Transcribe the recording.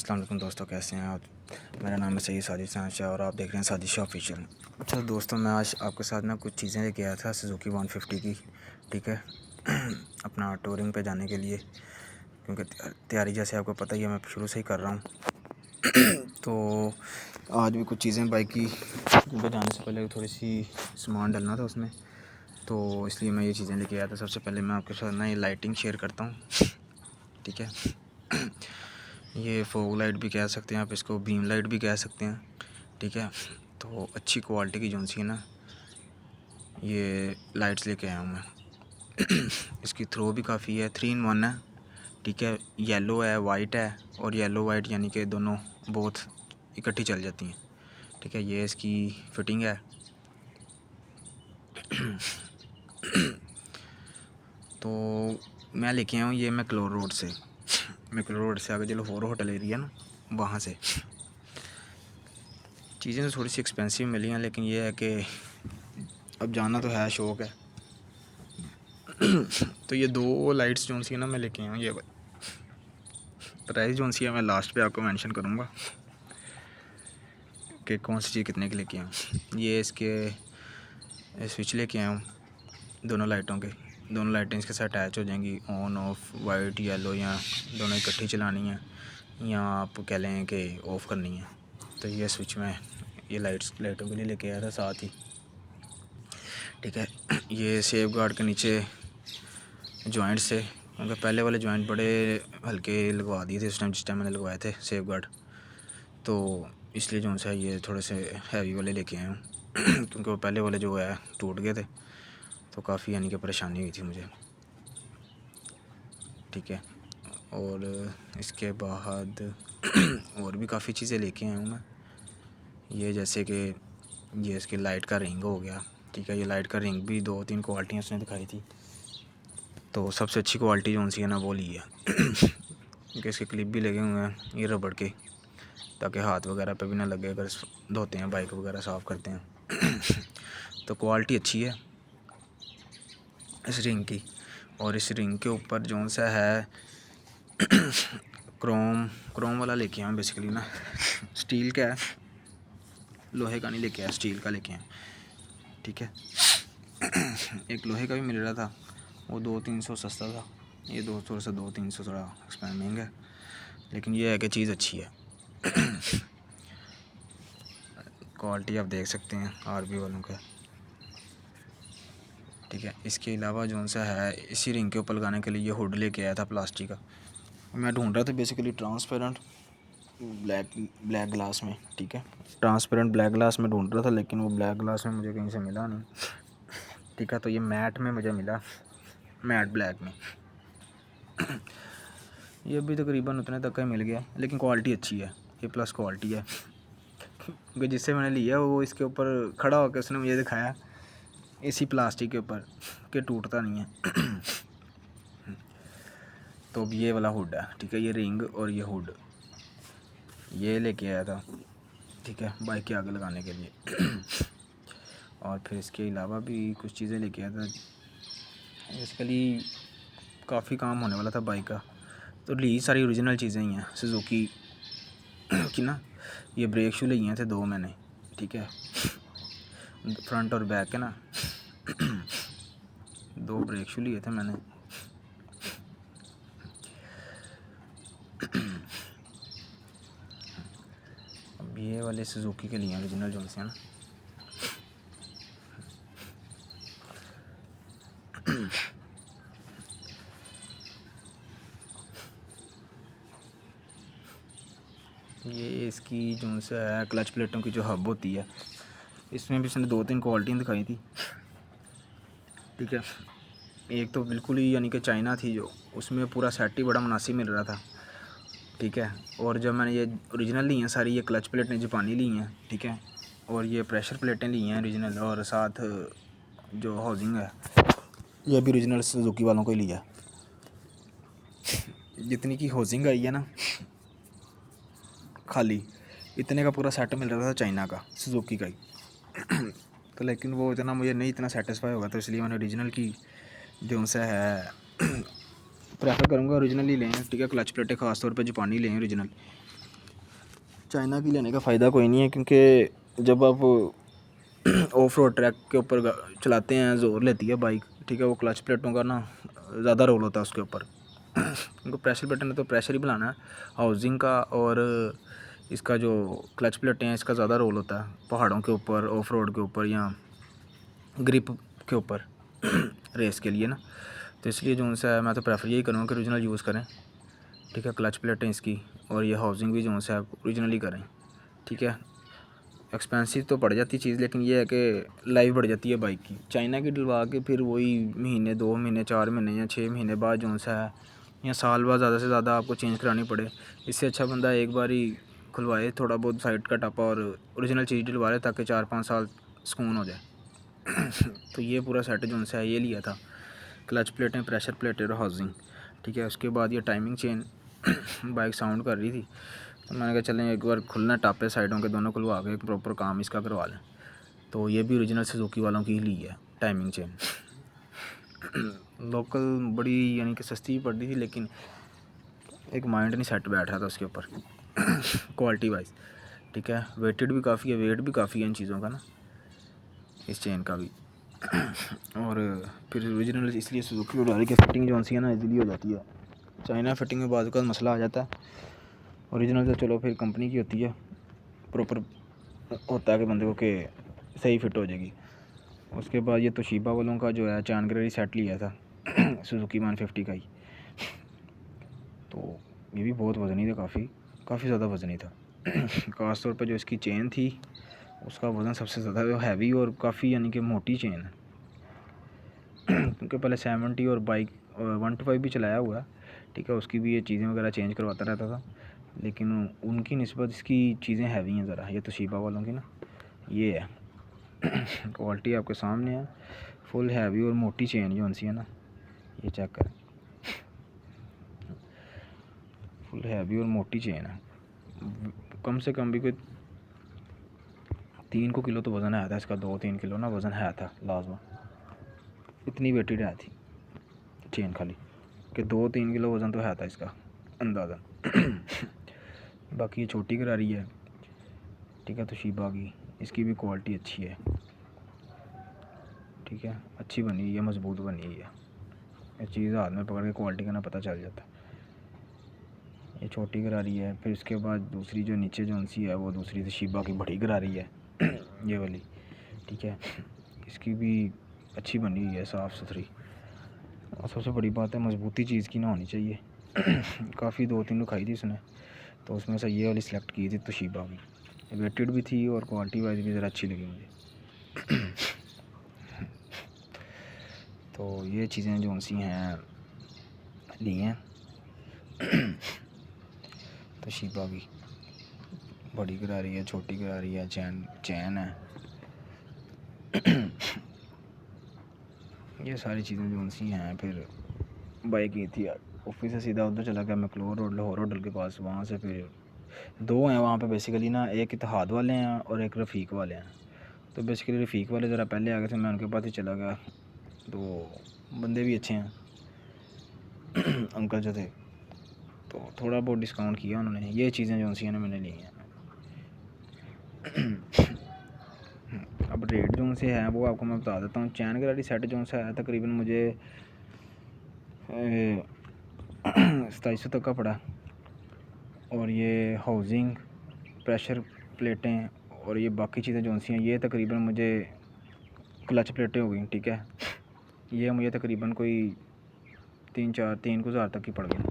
अस्सलाम वालेकुम दोस्तों, कैसे हैं आप। मेरा नाम है सईद साजिद शाह और आप देख रहे हैं साजिद शाह ऑफिशियल। अच्छा दोस्तों, मैं आज आपके साथ ना कुछ चीज़ें लेके आया था सुजुकी 150 की। ठीक है अपना टूरिंग पे जाने के लिए, क्योंकि तैयारी जैसे आपको पता ही है मैं शुरू से ही कर रहा हूँ। तो आज भी कुछ चीज़ें बाइक की पे जाने से पहले थोड़ी सी सामान डालना था उसमें, तो इसलिए मैं ये चीज़ें लेके आया था। सबसे पहले मैं आपके साथ ना ये लाइटिंग शेयर करता हूँ। ठीक है ये फॉग लाइट भी कह सकते हैं आप, इसको बीम लाइट भी कह सकते हैं। ठीक है, तो अच्छी क्वालिटी की जो सी है ना ये लाइट्स लेके आया हूँ मैं। इसकी थ्रो भी काफ़ी है, 3 in 1 है। ठीक है, येलो है, वाइट है, और येलो वाइट यानी कि दोनों बोथ इकट्ठी चल जाती हैं। ठीक है, ये इसकी फिटिंग है। तो मैं लेके आया हूँ ये मैक्लोर रोड से। मैक्लोर रोड से आगे जो लाहौर होटल एरिया ना, वहाँ से। चीज़ें तो थोड़ी सी एक्सपेंसिव मिली हैं, लेकिन ये है कि अब जाना तो है, शौक़ है। तो ये 2 लाइट्स जो सी है ना मैं लेके आया हूँ। ये प्राइस जो सी है मैं लास्ट पे आपको मेंशन करूँगा कि कौन सी चीज़ कितने की लेके आया हूँ। ये इसके स्विच लेके आया हूँ दोनों लाइटों के। दोनों लाइटें इसके साथ अटैच हो जाएंगी, ऑन ऑफ, वाइट येलो, या दोनों इकट्ठी चलानी है या आप कह लें कि ऑफ़ करनी है। तो ये स्विच में ये लाइटों के लिए लेके आया था साथ ही। ठीक है, ये सेफ गार्ड के नीचे जॉइंट से, क्योंकि पहले वाले जॉइंट बड़े हल्के लगवा दिए थे उस टाइम, जिस टाइम मैंने लगवाए थे सेफ गार्ड, तो इसलिए जो है ये थोड़े से हैवी वाले लेके आया हूँ। क्योंकि वो पहले वाले जो है टूट गए थे, तो काफ़ी यानी कि परेशानी हुई थी मुझे। ठीक है, और इसके बाद और भी काफ़ी चीज़ें लेके आया हूँ मैं। ये जैसे कि ये इसकी लाइट का रिंग हो गया। ठीक है, ये लाइट का रिंग भी 2-3 क्वालिटियाँ उसने दिखाई थी, तो सबसे अच्छी क्वालिटी जो सी है ना वो ली है। क्योंकि इसके क्लिप भी लगे हुए हैं ये रबड़ के, ताकि हाथ वगैरह पे भी ना लगे अगर धोते हैं, बाइक वगैरह साफ़ करते हैं। तो क्वालिटी अच्छी है इस रिंग की। और इस रिंग के ऊपर जो सा है क्रोम वाला लेके आया बेसिकली ना। स्टील का है, लोहे का नहीं लेके आया, स्टील का लेके आया। ठीक है, एक लोहे का भी मिल रहा था, वो 200-300 सस्ता था। ये 200 से 200-300 थोड़ा एक्सपेंड महंगा है, लेकिन ये है कि चीज़ अच्छी है। क्वालिटी आप देख सकते हैं आरबी वालों का। ठीक है, इसके अलावा जो सा है इसी रिंग के ऊपर लगाने के लिए ये हुड लेके आया था प्लास्टिक का। मैं ढूंढ रहा था बेसिकली ट्रांसपेरेंट ब्लैक ग्लास में। ठीक है, ट्रांसपेरेंट ब्लैक ग्लास में ढूंढ रहा था, लेकिन वो ब्लैक ग्लास में मुझे कहीं से मिला नहीं। ठीक है, तो ये मैट में मुझे मिला, मैट ब्लैक में। ये भी तकरीबन उतने तक का ही मिल गया, लेकिन क्वालिटी अच्छी है, ये प्लस क्वालिटी है। क्योंकि जिससे मैंने लिया वो इसके ऊपर खड़ा होकर उसने मुझे दिखाया इसी प्लास्टिक के ऊपर कि टूटता नहीं है। तो अब ये वाला हुड है। ठीक है, ये रिंग और ये हुड ये लेके आया था। ठीक है, बाइक के आगे लगाने के लिए। और फिर इसके अलावा भी कुछ चीज़ें लेके आया था। बेसिकली काफ़ी काम होने वाला था बाइक का, तो ली सारी ओरिजिनल चीज़ें ही हैं सुजुकी की ना। ये ब्रेक शू लिए थे 2 मैंने। ठीक है, फ्रंट और बैक के ना 2 ब्रेक शू लिए थे मैंने। अब ये वाले सुजुकी के लिए ओरिजिनल जो से ना। ये इसकी जो सा है क्लच प्लेटों की जो हब होती है, इसमें भी इसने 2-3 क्वालिटी दिखाई थी। ठीक है, एक तो बिल्कुल ही यानी कि चाइना थी, जो उसमें पूरा सेट ही बड़ा मुनासिब मिल रहा था। ठीक है, और जब मैंने ये ओरिजिनल ली हैं सारी, ये क्लच प्लेटें जापानी ली हैं। ठीक है, और ये प्रेशर प्लेटें ली हैं ओरिजिनल, और साथ जो हाउसिंग है ये भी ओरिजिनल सुजुकी वालों को ही लिया। जितनी की हाउसिंग आई है ना खाली, इतने का पूरा सेट मिल रहा था चाइना का, सुजुकी का ही। तो लेकिन वो इतना मुझे नहीं इतना सेटिस्फाई होगा, तो इसलिए मैंने ओरिजिनल की जो सा है प्रेफर करूँगा ओरिजिनल ही लें। ठीक है, क्लच प्लेटें ख़ास तौर पे जापानी लें ओरिजिनल, चाइना की लेने का फ़ायदा कोई नहीं है, क्योंकि जब आप ऑफ रोड ट्रैक के ऊपर चलाते हैं ज़ोर लेती है बाइक, ठीक है। वो क्लच प्लेटों का ना ज़्यादा रोल होता है उसके ऊपर उनको प्रेशर प्लेटें ने तो प्रेशर ही बनाना है हाउसिंग का, और इसका जो क्लच प्लेटें हैं इसका ज़्यादा रोल होता है पहाड़ों के ऊपर, ऑफ रोड के ऊपर या ग्रिप के ऊपर रेस के लिए ना। तो इसलिए जो उनसे मैं तो प्रेफर यही करूँगा कि ओरिजिनल यूज़ करें, ठीक है। क्लच प्लेटें इसकी और ये हाउसिंग भी जो उनसे ओरिजिनली करें, ठीक है। एक्सपेंसिव तो पड़ जाती चीज़, लेकिन ये है कि लाइफ बढ़ जाती है बाइक की। चाइना की डलवा के फिर वही महीने 2 महीने 4 महीने या 6 महीने बाद जो सा है या साल बाद ज़्यादा से ज़्यादा आपको चेंज करानी पड़े। इससे अच्छा बंदा एक बार ही खुलवाए थोड़ा बहुत साइड का टापा और ओरिजिनल चीज़ डलवा ले, ताकि 4-5 साल सुकून हो जाए। तो ये पूरा सेट जो सा है ये लिया था, क्लच प्लेटें, प्रेशर प्लेटें और हाउसिंग, ठीक है। उसके बाद ये टाइमिंग चेन बाइक साउंड कर रही थी, तो मैंने कहा चलें एक बार खुलना टापे साइडों के दोनों खुलवा के एक प्रॉपर काम इसका करवा लें। तो ये भी ओरिजिनल सुजुकी वालों की ही ली है टाइमिंग चेन। लोकल बड़ी यानी कि सस्ती पड़ रही थी, लेकिन एक माइंड नहीं सेट बैठ रहा था उसके ऊपर क्वालिटी वाइज, ठीक है। वेटेड भी काफ़ी है, वेट भी काफ़ी है इन चीज़ों का ना, इस चेन का भी। और फिर ओरिजिनल इसलिए सुजुकी उड़ा की फिटिंग जो सी है ना इजीली हो जाती है। चाइना फिटिंग में बाद का मसला आ जाता है, ओरिजिनल तो चलो फिर कंपनी की होती है, प्रॉपर होता है कि बंदे को कि सही फिट हो जाएगी। उसके बाद ये तोशिबा वालों का जो है चांदगरी सेट लिया था सुजुकी 150 का ही, तो ये भी बहुत वज़नी था, काफ़ी ज़्यादा वज़नी था। ख़ास तौर पर जो इसकी चेन थी उसका वज़न सबसे ज़्यादा हैवी और काफ़ी यानी कि मोटी चेन है। क्योंकि पहले 70 और बाइक 125 भी चलाया हुआ है, ठीक है। उसकी भी ये चीज़ें वगैरह चेंज करवाता रहता था, लेकिन उनकी निस्बत इसकी चीज़ें हैवी हैं ज़रा, ये तोशिबा वालों की ना ये है। क्वालिटी आपके सामने है, फुल हैवी और मोटी चेन जो सी है ना, ये चेक करें, फुल हैवी और मोटी चेन है। कम से कम भी कोई 3 किलो तो वज़न आया था इसका, 2-3 किलो ना वज़न है था लाजमा, इतनी वेटेड है थी चेन खाली कि 2-3 किलो वज़न तो है था इसका अंदाज़ा। बाकी ये छोटी करारी है, ठीक है। तोशिबा की इसकी भी क्वालिटी अच्छी है, ठीक है, अच्छी बनी हुई है, मज़बूत बनी हुई है। ये चीज़ हाथ में पकड़ के क्वालिटी का ना पता चल जाता है। ये छोटी करारी है। फिर उसके बाद दूसरी जो नीचे जो सी है वो दूसरी तोशिबा की बड़ी करारी है ये वाली, ठीक है। इसकी भी अच्छी बनी हुई है, साफ़ सुथरी। और सबसे बड़ी बात है मज़बूती चीज़ की ना होनी चाहिए। काफ़ी 2-3 खाई थी उसने, तो उसमें से ये वाली सिलेक्ट की थी तोशिबा की, वेटेड भी थी और क्वालिटी वाइज भी ज़रा अच्छी लगी मुझे। तो ये चीज़ें जो सी हैं ली हैं तोशिबा की, बड़ी करारी है, छोटी करारी है, चैन है। ये सारी चीज़ें जो सी हैं। फिर बाइक की थी ऑफिस से सीधा उधर चला गया मैक्लोर रोड, लाहौर होटल के पास। वहाँ से फिर 2 हैं वहाँ पे बेसिकली ना, एक इत्तेहाद वाले हैं और एक रफ़ीक वाले हैं। तो बेसिकली रफ़ीक वाले ज़रा पहले आ गए थे, मैं उनके पास ही चला गया। तो बंदे भी अच्छे हैं अंकल जो थे, तो थोड़ा बहुत डिस्काउंट किया उन्होंने। ये चीज़ें जो सी ना मैंने ली हैं। अब रेट जो से है वो आपको मैं बता देता हूँ। चैन करारी सेट जो सा है तकरीबन मुझे 2700 तक का पड़ा, और ये हाउसिंग, प्रेशर प्लेटें और ये बाकी चीज़ें जो सी हैं ये तकरीबन मुझे क्लच प्लेटें हो गई, ठीक है। ये मुझे तकरीबन कोई 3 को हज़ार तक की पड़ गई।